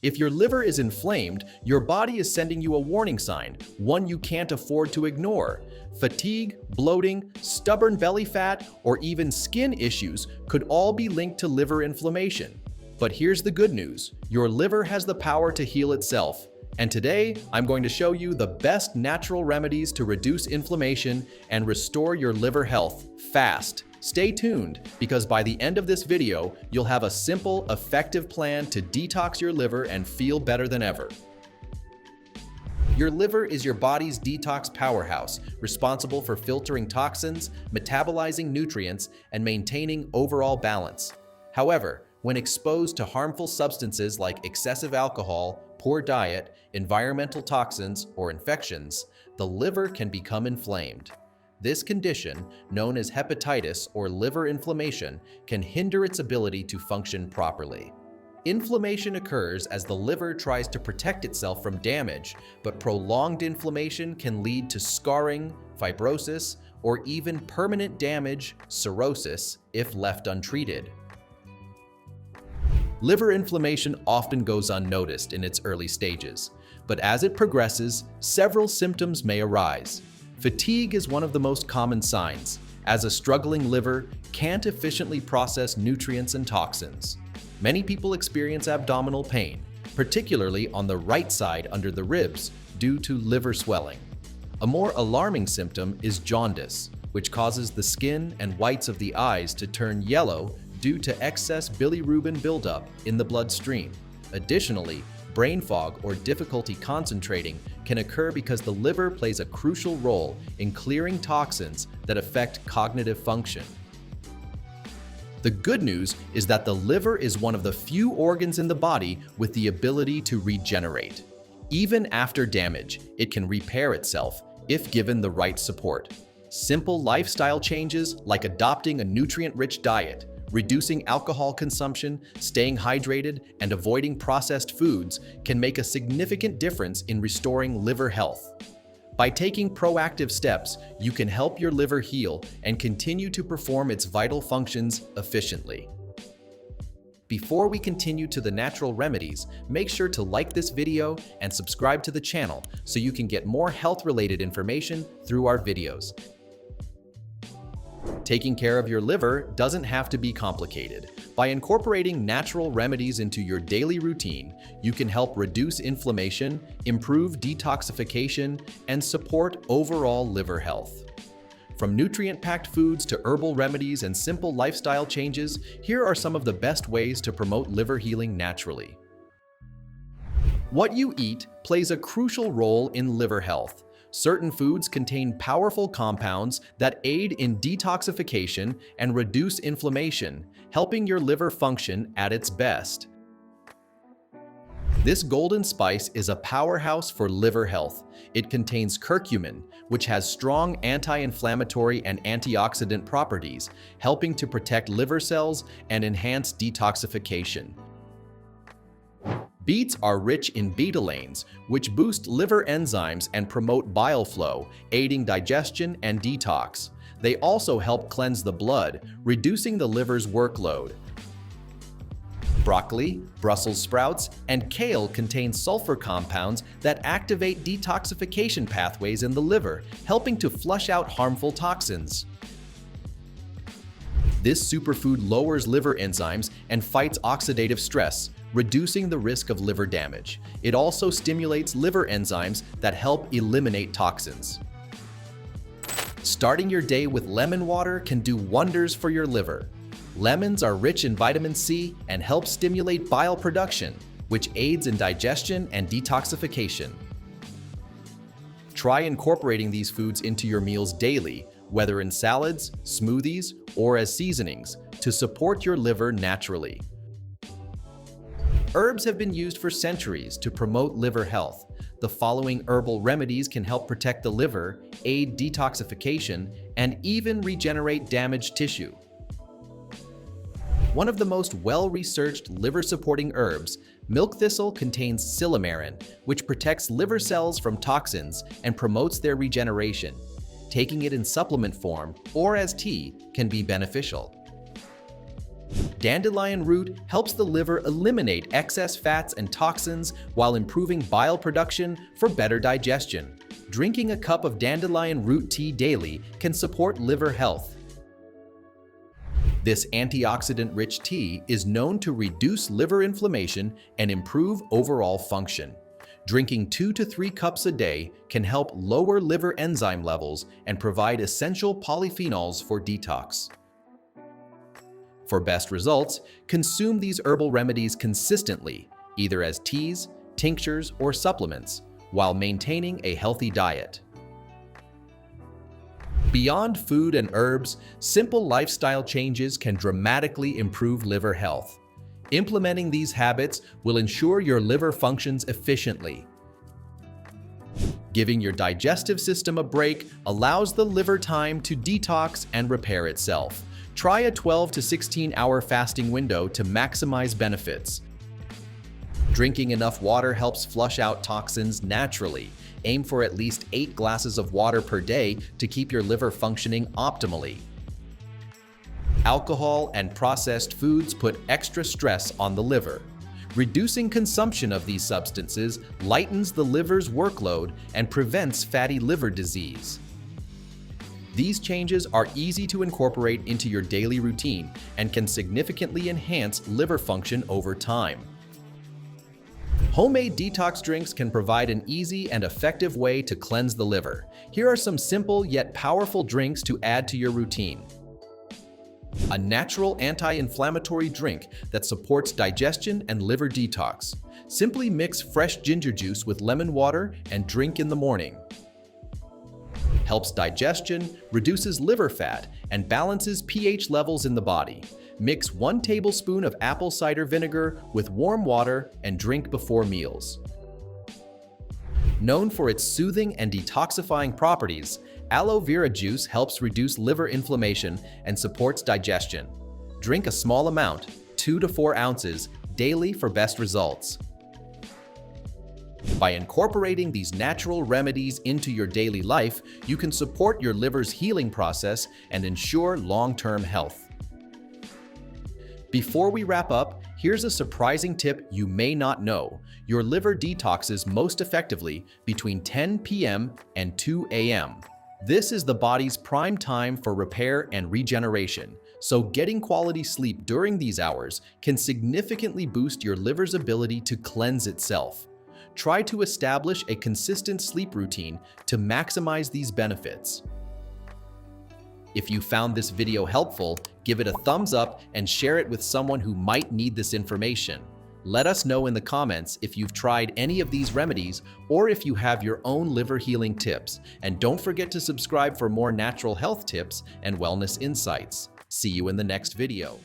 If your liver is inflamed, your body is sending you a warning sign, one you can't afford to ignore. Fatigue, bloating, stubborn belly fat, or even skin issues could all be linked to liver inflammation. But here's the good news: your liver has the power to heal itself. And today, I'm going to show you the best natural remedies to reduce inflammation and restore your liver health fast. Stay tuned, because by the end of this video, you'll have a simple, effective plan to detox your liver and feel better than ever. Your liver is your body's detox powerhouse, responsible for filtering toxins, metabolizing nutrients, and maintaining overall balance. However, when exposed to harmful substances like excessive alcohol, poor diet, environmental toxins, or infections, the liver can become inflamed. This condition, known as hepatitis or liver inflammation, can hinder its ability to function properly. Inflammation occurs as the liver tries to protect itself from damage, but prolonged inflammation can lead to scarring, fibrosis, or even permanent damage, cirrhosis, if left untreated. Liver inflammation often goes unnoticed in its early stages, but as it progresses, several symptoms may arise. Fatigue is one of the most common signs, as a struggling liver can't efficiently process nutrients and toxins. Many people experience abdominal pain, particularly on the right side under the ribs, due to liver swelling. A more alarming symptom is jaundice, which causes the skin and whites of the eyes to turn yellow due to excess bilirubin buildup in the bloodstream. Additionally, brain fog or difficulty concentrating can occur because the liver plays a crucial role in clearing toxins that affect cognitive function. The good news is that the liver is one of the few organs in the body with the ability to regenerate. Even after damage, it can repair itself if given the right support. Simple lifestyle changes like adopting a nutrient-rich diet, reducing alcohol consumption, staying hydrated, and avoiding processed foods can make a significant difference in restoring liver health. By taking proactive steps, you can help your liver heal and continue to perform its vital functions efficiently. Before we continue to the natural remedies, make sure to like this video and subscribe to the channel so you can get more health-related information through our videos. Taking care of your liver doesn't have to be complicated. By incorporating natural remedies into your daily routine, you can help reduce inflammation, improve detoxification, and support overall liver health. From nutrient-packed foods to herbal remedies and simple lifestyle changes, here are some of the best ways to promote liver healing naturally. What you eat plays a crucial role in liver health. Certain foods contain powerful compounds that aid in detoxification and reduce inflammation, helping your liver function at its best. This golden spice is a powerhouse for liver health. It contains curcumin, which has strong anti-inflammatory and antioxidant properties, helping to protect liver cells and enhance detoxification. Beets are rich in betalains, which boost liver enzymes and promote bile flow, aiding digestion and detox. They also help cleanse the blood, reducing the liver's workload. Broccoli, Brussels sprouts, and kale contain sulfur compounds that activate detoxification pathways in the liver, helping to flush out harmful toxins. This superfood lowers liver enzymes and fights oxidative stress, reducing the risk of liver damage. It also stimulates liver enzymes that help eliminate toxins. Starting your day with lemon water can do wonders for your liver. Lemons are rich in vitamin C and help stimulate bile production, which aids in digestion and detoxification. Try incorporating these foods into your meals daily, whether in salads, smoothies, or as seasonings, to support your liver naturally. Herbs have been used for centuries to promote liver health. The following herbal remedies can help protect the liver, aid detoxification, and even regenerate damaged tissue. One of the most well-researched liver-supporting herbs, milk thistle contains silymarin, which protects liver cells from toxins and promotes their regeneration. Taking it in supplement form or as tea can be beneficial. Dandelion root helps the liver eliminate excess fats and toxins while improving bile production for better digestion. Drinking a cup of dandelion root tea daily can support liver health. This antioxidant-rich tea is known to reduce liver inflammation and improve overall function. Drinking 2 to 3 cups a day can help lower liver enzyme levels and provide essential polyphenols for detox. For best results, consume these herbal remedies consistently, either as teas, tinctures, or supplements, while maintaining a healthy diet. Beyond food and herbs, simple lifestyle changes can dramatically improve liver health. Implementing these habits will ensure your liver functions efficiently. Giving your digestive system a break allows the liver time to detox and repair itself. Try a 12 to 16-hour fasting window to maximize benefits. Drinking enough water helps flush out toxins naturally. Aim for at least 8 glasses of water per day to keep your liver functioning optimally. Alcohol and processed foods put extra stress on the liver. Reducing consumption of these substances lightens the liver's workload and prevents fatty liver disease. These changes are easy to incorporate into your daily routine and can significantly enhance liver function over time. Homemade detox drinks can provide an easy and effective way to cleanse the liver. Here are some simple yet powerful drinks to add to your routine. A natural anti-inflammatory drink that supports digestion and liver detox. Simply mix fresh ginger juice with lemon water and drink in the morning. Helps digestion, reduces liver fat, and balances pH levels in the body. Mix 1 tablespoon of apple cider vinegar with warm water and drink before meals. Known for its soothing and detoxifying properties, aloe vera juice helps reduce liver inflammation and supports digestion. Drink a small amount, 2 to 4 ounces, daily for best results. By incorporating these natural remedies into your daily life, you can support your liver's healing process and ensure long-term health. Before we wrap up, here's a surprising tip you may not know. Your liver detoxes most effectively between 10 p.m. and 2 a.m. This is the body's prime time for repair and regeneration, so getting quality sleep during these hours can significantly boost your liver's ability to cleanse itself. Try to establish a consistent sleep routine to maximize these benefits. If you found this video helpful, give it a thumbs up and share it with someone who might need this information. Let us know in the comments if you've tried any of these remedies or if you have your own liver healing tips. And don't forget to subscribe for more natural health tips and wellness insights. See you in the next video.